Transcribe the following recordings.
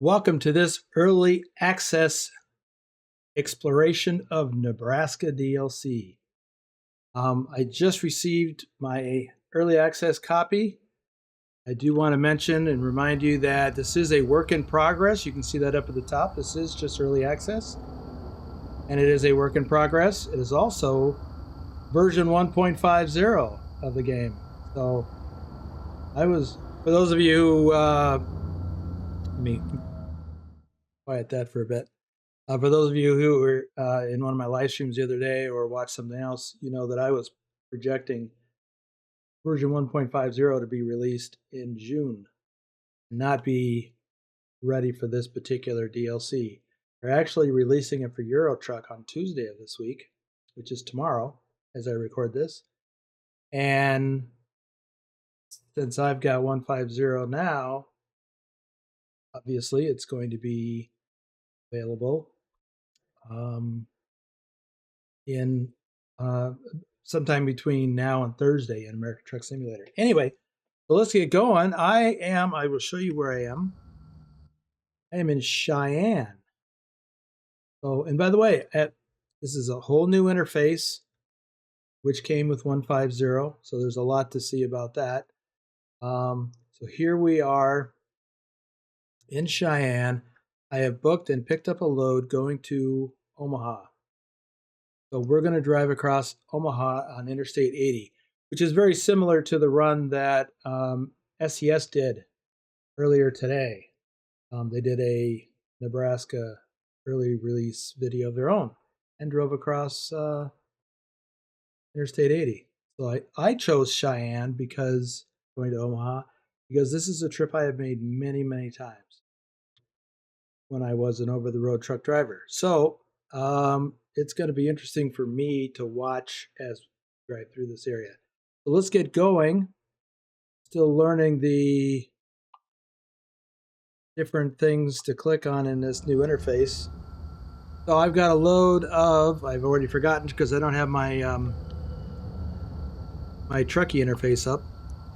Welcome to this early access exploration of Nebraska DLC. I just received my early access copy. I do want to mention and remind you that this is a work in progress. You can see that up at the top. This is just early access, and it is a work in progress. It is also version 1.50 of the game. So for those of you who, let me quiet that for a bit. For those of you who were in one of my live streams the other day or watched something else, you know that I was projecting version 1.50 to be released in June, not be ready for this particular DLC. They're actually releasing it for Euro Truck on Tuesday of this week, which is tomorrow as I record this. And since I've got 1.50 now, obviously it's going to be available in sometime between now and Thursday in American Truck Simulator. Anyway, so let's get going. I will show you where I am. I am in Cheyenne. So, and by the way, this is a whole new interface, which came with 1.50. So there's a lot to see about that. So here we are in Cheyenne. I have booked and picked up a load going to Omaha. So we're going to drive across Omaha on Interstate 80, which is very similar to the run that SES did earlier today. They did a Nebraska early release video of their own and drove across Interstate 80. So I chose Cheyenne going to Omaha because this is a trip I have made many, many times when I was an over-the-road truck driver. So it's going to be interesting for me to watch as we drive through this area. So let's get going. Still learning the different things to click on in this new interface. So I've got a load of, I've already forgotten because I don't have my my Trucky interface up.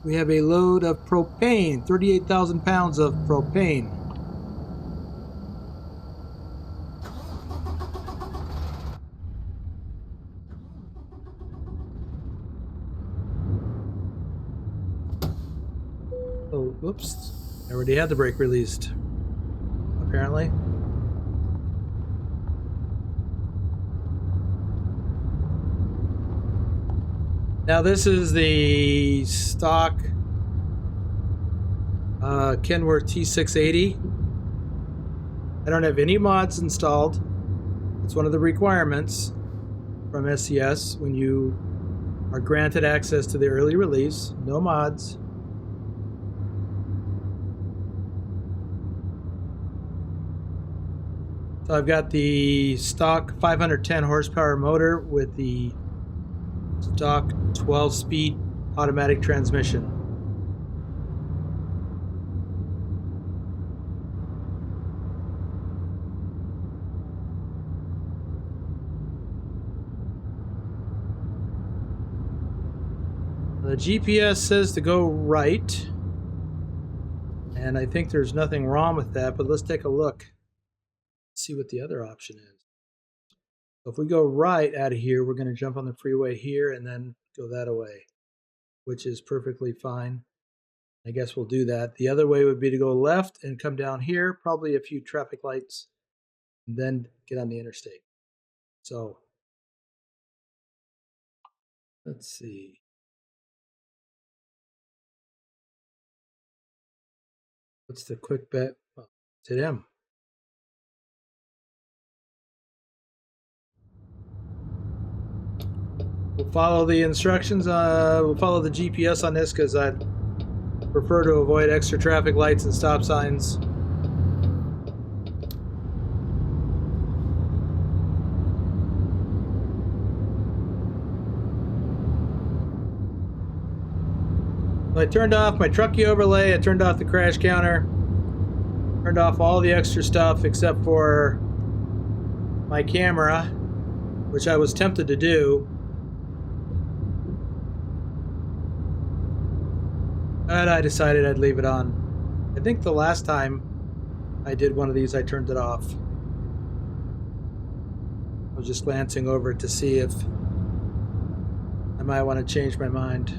We have a load of propane, 38,000 pounds of propane. Oh, whoops. I already had the brake released, apparently. Now this is the stock Kenworth T680. I don't have any mods installed. It's one of the requirements from SES when you are granted access to the early release. No mods. So I've got the stock 510 horsepower motor with the stock 12-speed automatic transmission. The GPS says to go right, and I think there's nothing wrong with that, but let's take a look. See what the other option is. So if we go right out of here, we're going to jump on the freeway here and then go that way, which is perfectly fine. I guess we'll do that. The other way would be to go left and come down here, probably a few traffic lights, and then get on the interstate. So let's see. What's the quick bet? Well, to them. We'll follow the instructions. We'll follow the GPS on this because I'd prefer to avoid extra traffic lights and stop signs. I turned off my Trucky overlay. I turned off the crash counter. Turned off all the extra stuff except for my camera, which I was tempted to do. But I decided I'd leave it on. I think the last time I did one of these, I turned it off. I was just glancing over it to see if I might want to change my mind.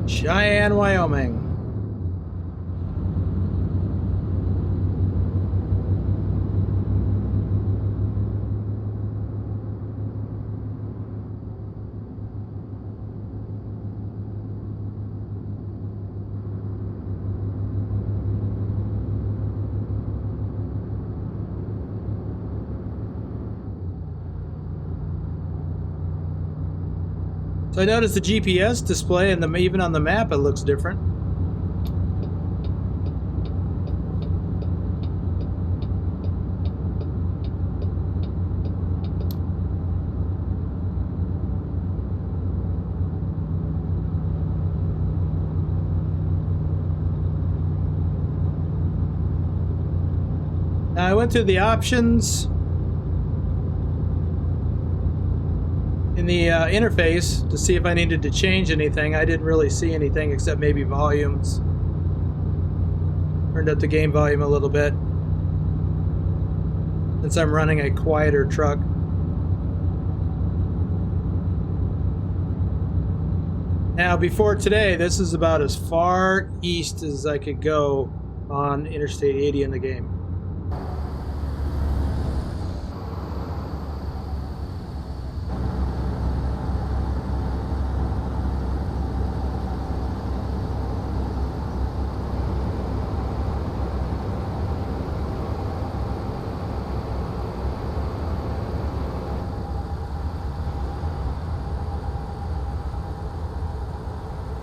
Cheyenne, Wyoming. So I noticed the GPS display and even on the map it looks different. Now I went through the options in the interface to see if I needed to change anything. I didn't really see anything except maybe volumes. Turned up the game volume a little bit since I'm running a quieter truck. Now before today, this is about as far east as I could go on Interstate 80 in the game.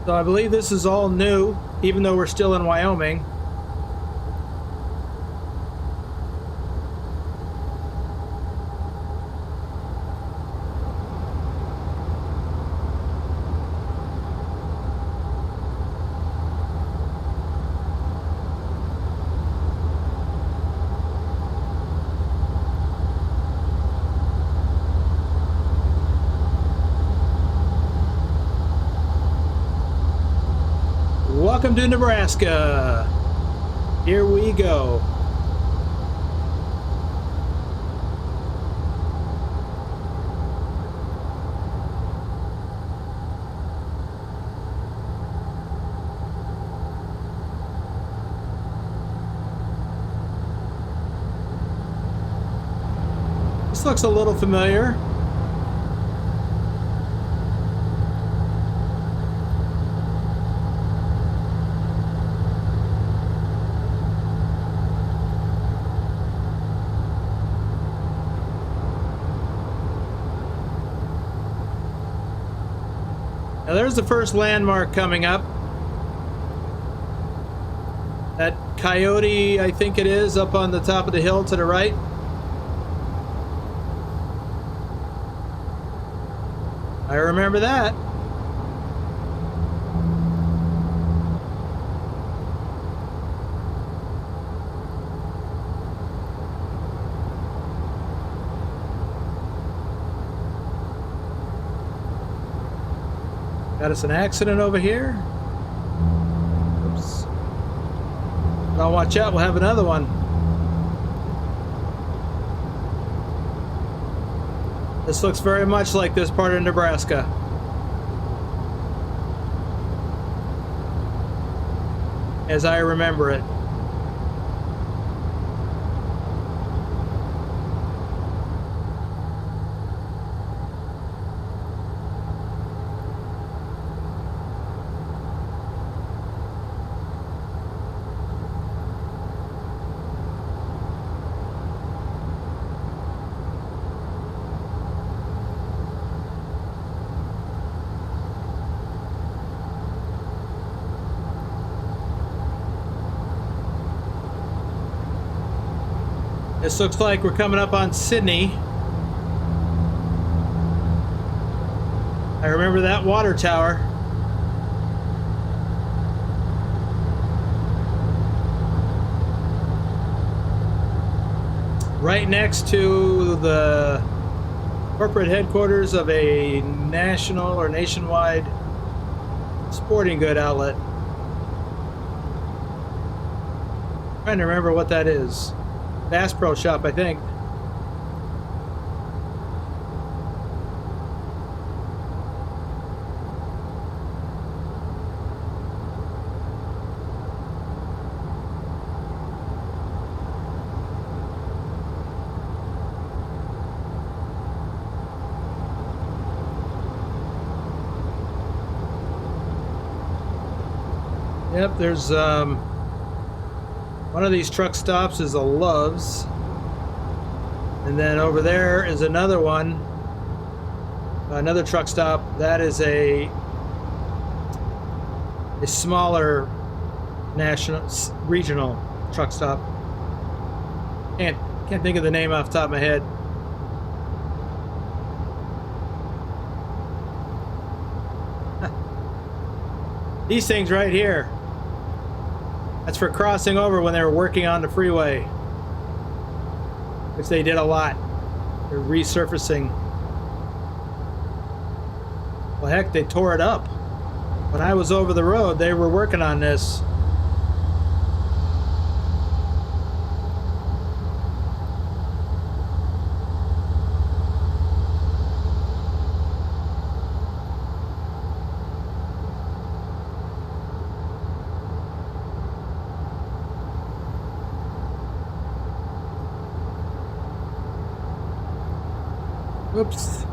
So I believe this is all new, even though we're still in Wyoming. Welcome to Nebraska. Here we go. This looks a little familiar. Now there's the first landmark coming up. That coyote, I think it is, up on the top of the hill to the right. I remember that. Got us an accident over here. Oops. Don't watch out, we'll have another one. This looks very much like this part of Nebraska. As I remember it. This looks like we're coming up on Sydney. I remember that water tower. right next to the corporate headquarters of a national or nationwide sporting good outlet. Trying to remember what that is. Bass Pro Shop, I think. Yep, there's one of these truck stops is a Love's, and then over there is another one, another truck stop that is a smaller national regional truck stop. Can't think of the name off the top of my head. These things right here. That's for crossing over when they were working on the freeway, which they did a lot. They're resurfacing. Well, heck, they tore it up. When I was over the road, they were working on this. Oops.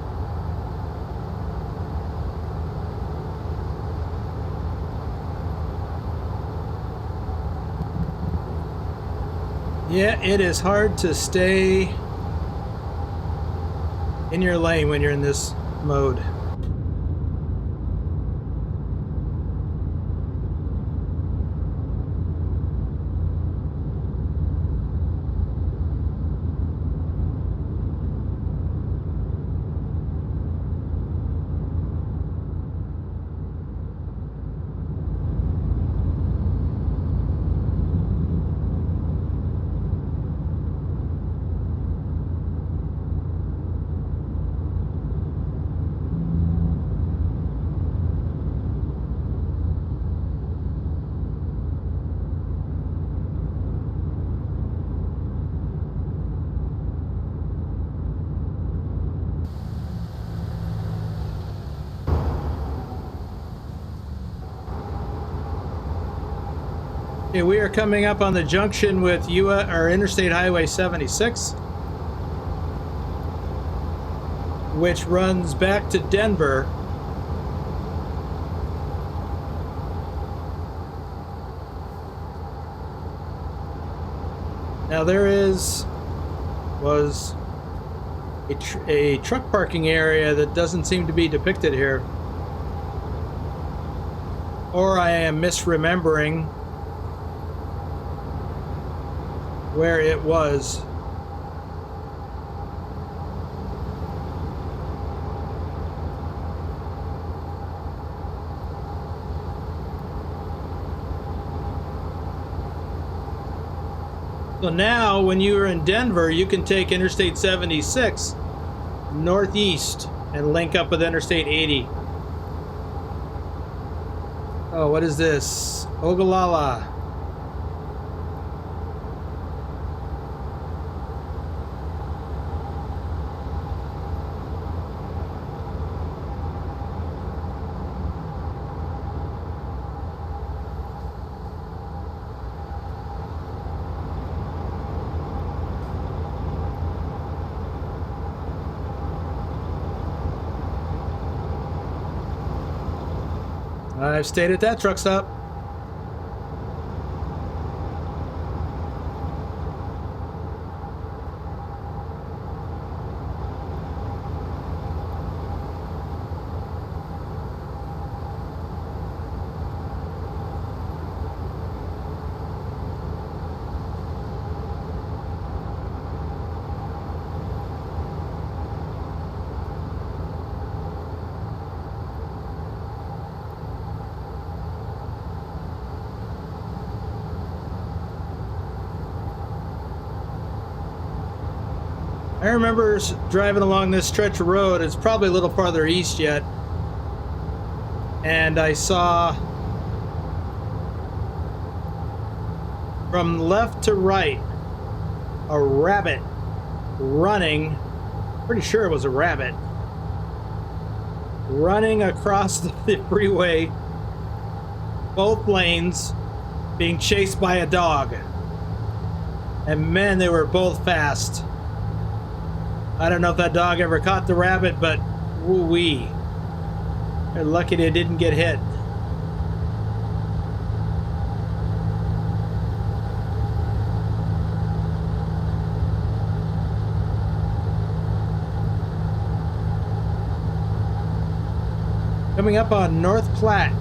Yeah, it is hard to stay in your lane when you're in this mode. Okay, we are coming up on the junction with Interstate Highway 76, which runs back to Denver. Now there was a truck parking area that doesn't seem to be depicted here, or I am misremembering where it was. So now when you're in Denver, you can take Interstate 76 northeast and link up with Interstate 80. Oh, what is this? Ogallala. I've stayed at that truck stop. I remember driving along this stretch of road. It's probably a little farther east yet. And I saw from left to right a rabbit running. Pretty sure it was a rabbit running across the freeway, both lanes, being chased by a dog. And man, they were both fast. I don't know if that dog ever caught the rabbit, but woo-wee. They're lucky they didn't get hit. Coming up on North Platte.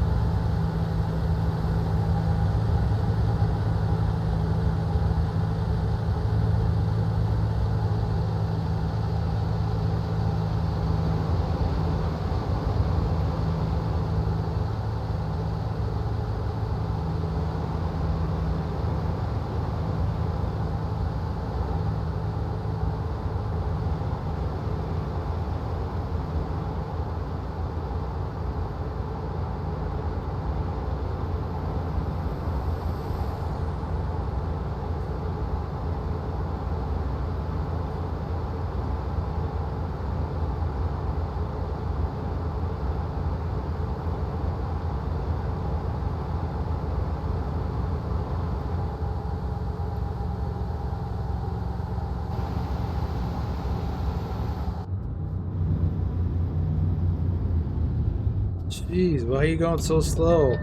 Jeez, why are you going so slow?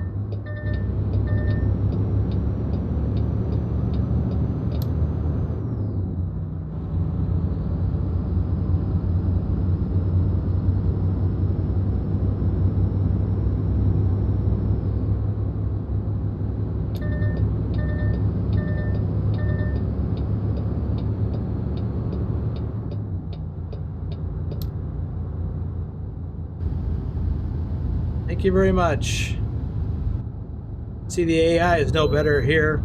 Thank you very much. See, the AI is no better here.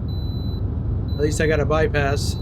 At least I got a bypass.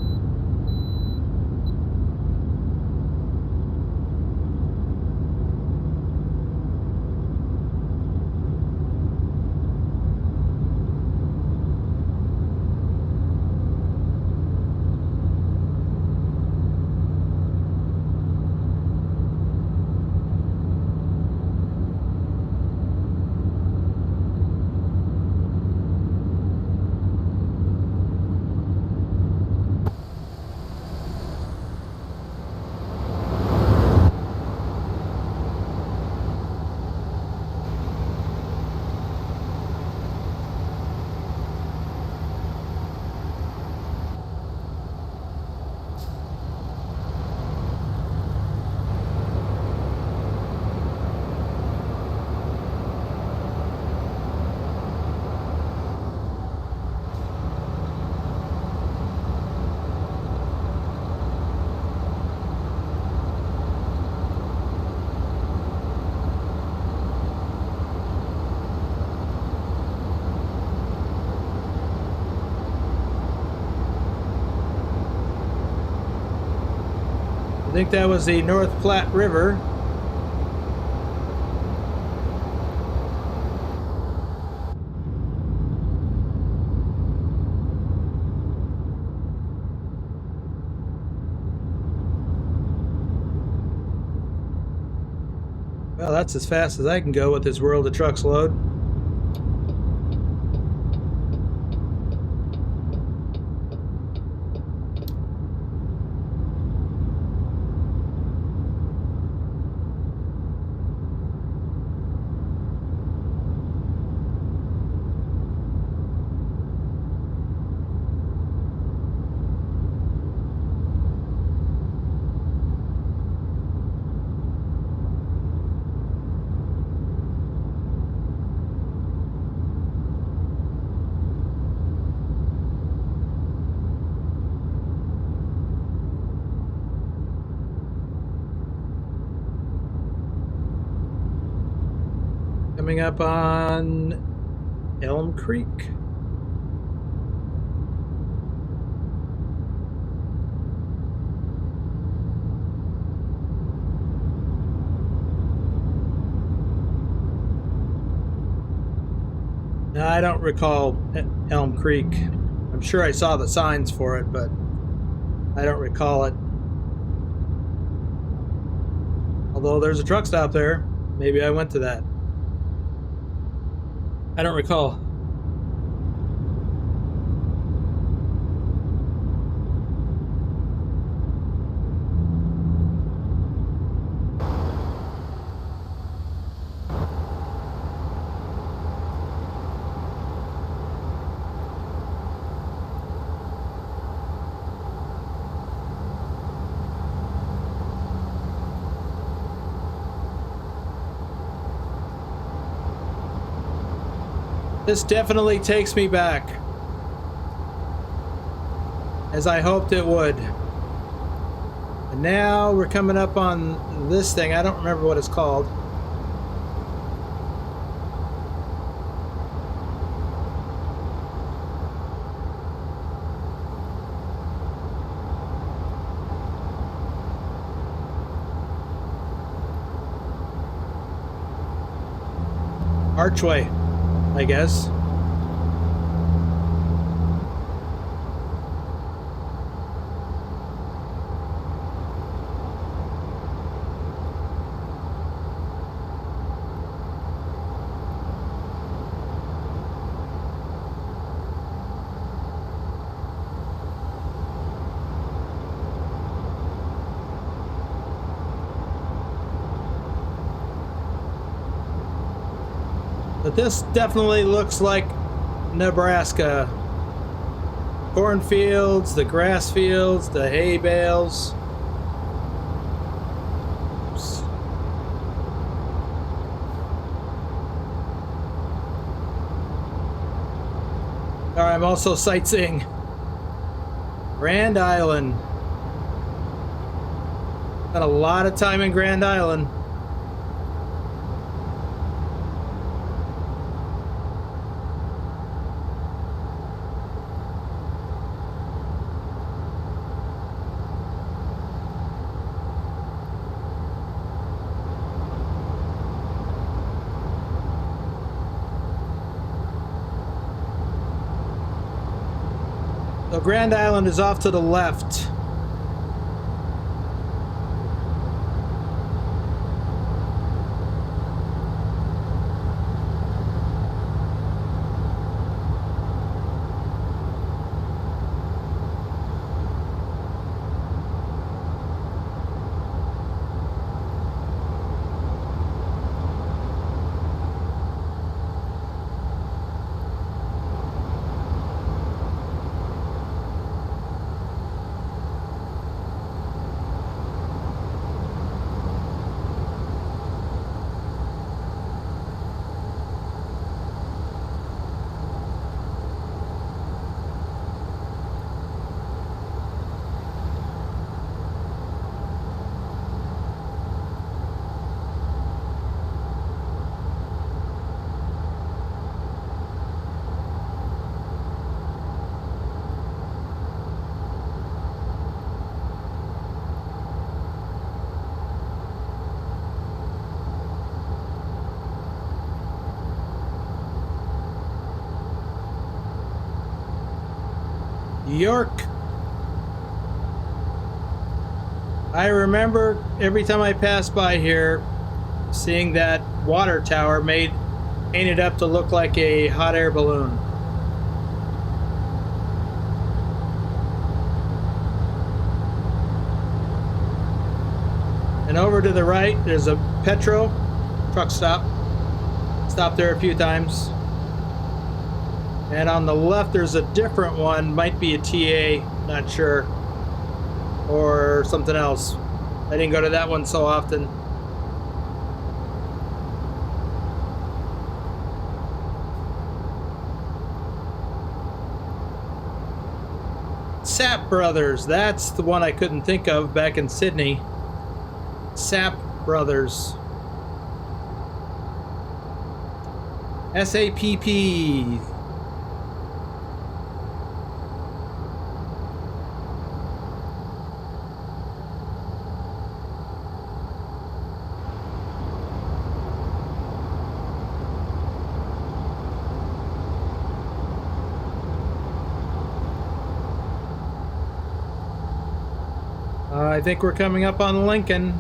I think that was the North Platte River. Well, that's as fast as I can go with this World of Trucks load. Coming up on Elm Creek. No, I don't recall Elm Creek. I'm sure I saw the signs for it, but I don't recall it. Although there's a truck stop there. Maybe I went to that. I don't recall. This definitely takes me back, as I hoped it would. And now we're coming up on this thing. I don't remember what it's called. Archway, I guess. But this definitely looks like Nebraska. Cornfields, the grass fields, the hay bales. Oops. All right, I'm also sightseeing Grand Island. Got a lot of time in Grand Island. So Grand Island is off to the left. York. I remember every time I passed by here, seeing that water tower painted up to look like a hot air balloon. And over to the right, there's a Petro truck stop. Stopped there a few times. And on the left, there's a different one. Might be a TA, not sure. Or something else. I didn't go to that one so often. Sap Brothers, that's the one I couldn't think of back in Sydney. Sap Brothers. SAPP. I think we're coming up on Lincoln.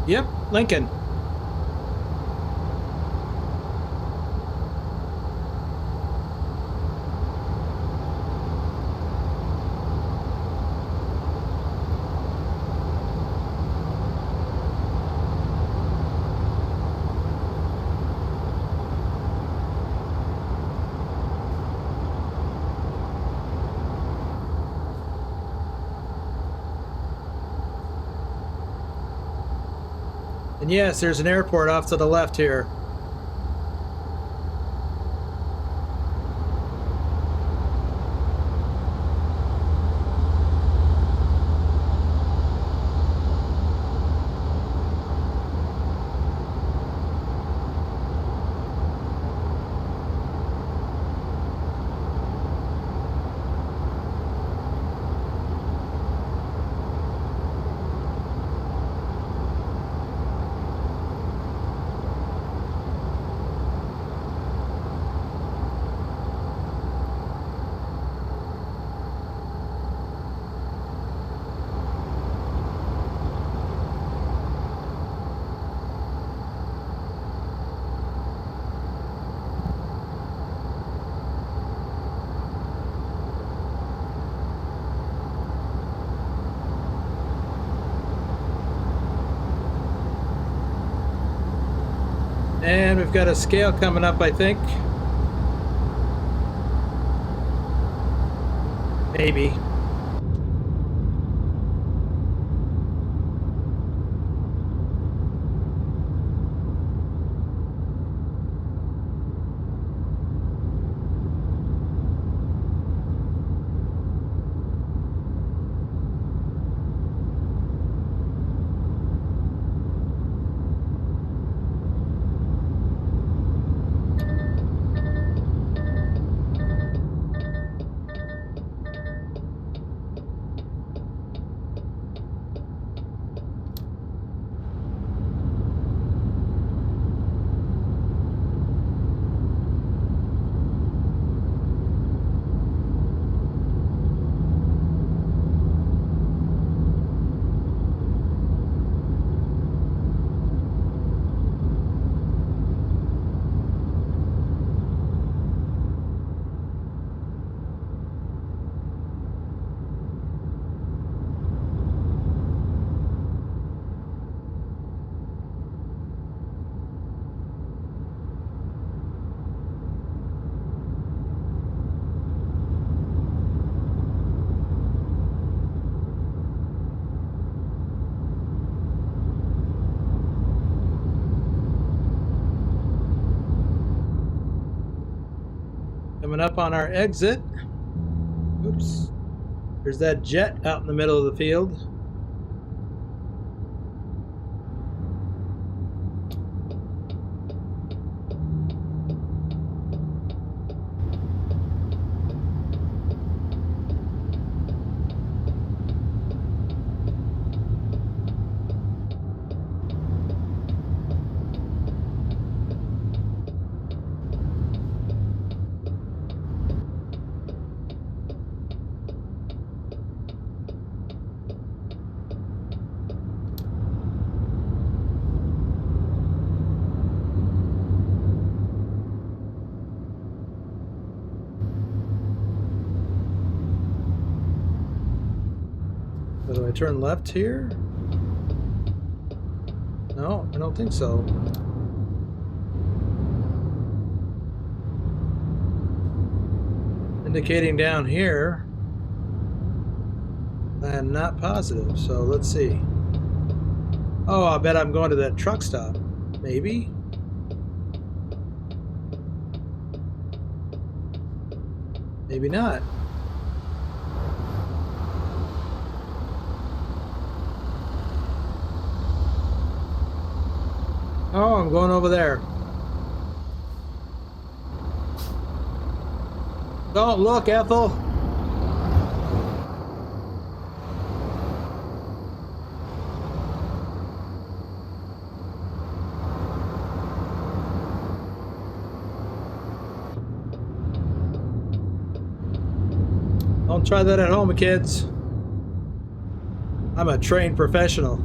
Yep, Lincoln. And yes, there's an airport off to the left here. And we've got a scale coming up, I think. Maybe. Coming up on our exit. Oops. There's that jet out in the middle of the field. So do I turn left here? No, I don't think so. Indicating down here. I am not positive, so let's see. Oh, I bet I'm going to that truck stop. Maybe? Maybe not. Oh, I'm going over there. Don't look, Ethel. Try that at home, kids. I'm a trained professional.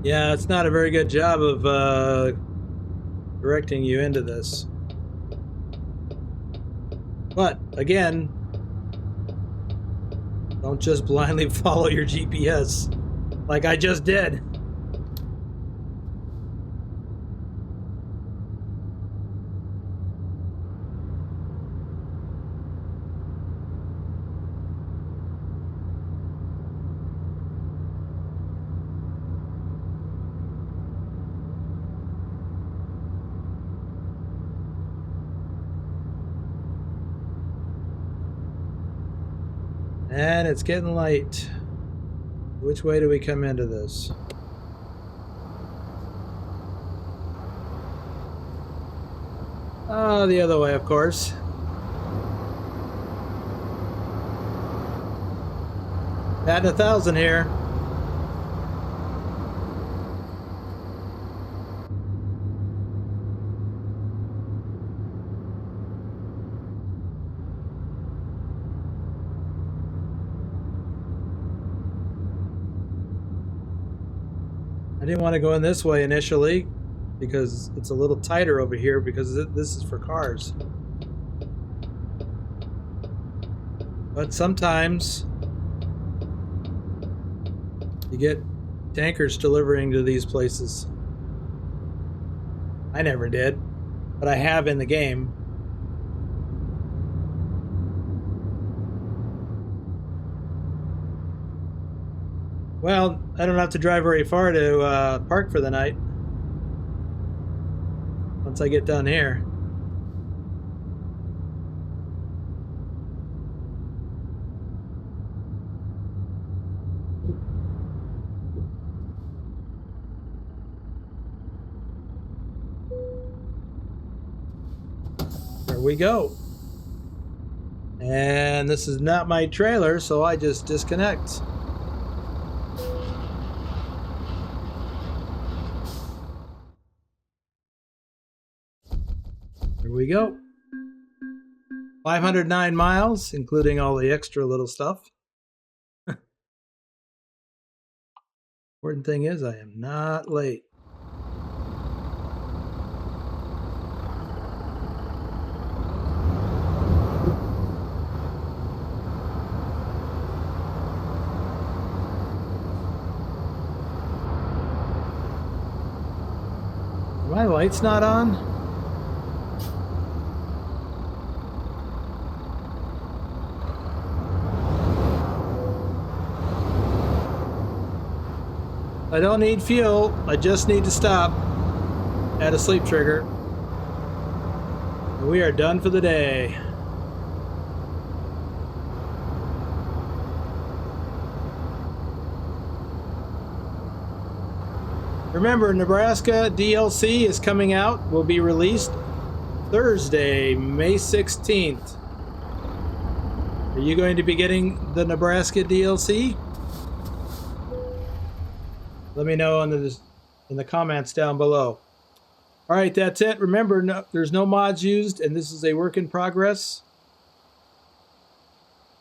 Yeah, it's not a very good job of directing you into this. But, again, don't just blindly follow your GPS like I just did. And it's getting late. Which way do we come into this? Oh, the other way, of course. At 1,000 here. I didn't want to go in this way initially because it's a little tighter over here because this is for cars. But sometimes you get tankers delivering to these places. I never did, but I have in the game. Well, I don't have to drive very far to park for the night. Once I get down here. There we go. And this is not my trailer, so I just disconnect. Here we go. 509 miles, including all the extra little stuff. Important thing is I am not late. My light's not on? I don't need fuel, I just need to stop at a sleep trigger. We are done for the day. Remember, Nebraska DLC is coming out, will be released Thursday, May 16th. Are you going to be getting the Nebraska DLC? Let me know in the comments down below. All right, that's it. Remember, there's no mods used, and this is a work in progress.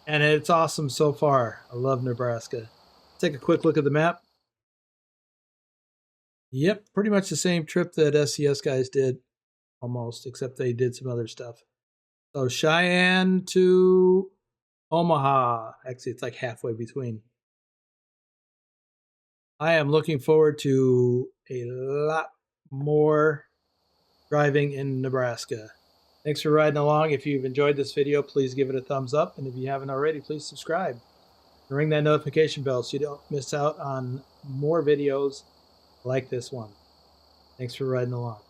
And it's awesome so far. I love Nebraska. Take a quick look at the map. Yep, pretty much the same trip that SCS guys did, almost, except they did some other stuff. So Cheyenne to Omaha. Actually, it's like halfway between. I am looking forward to a lot more driving in Nebraska. Thanks for riding along. If you've enjoyed this video, please give it a thumbs up. And if you haven't already, please subscribe. And ring that notification bell so you don't miss out on more videos like this one. Thanks for riding along.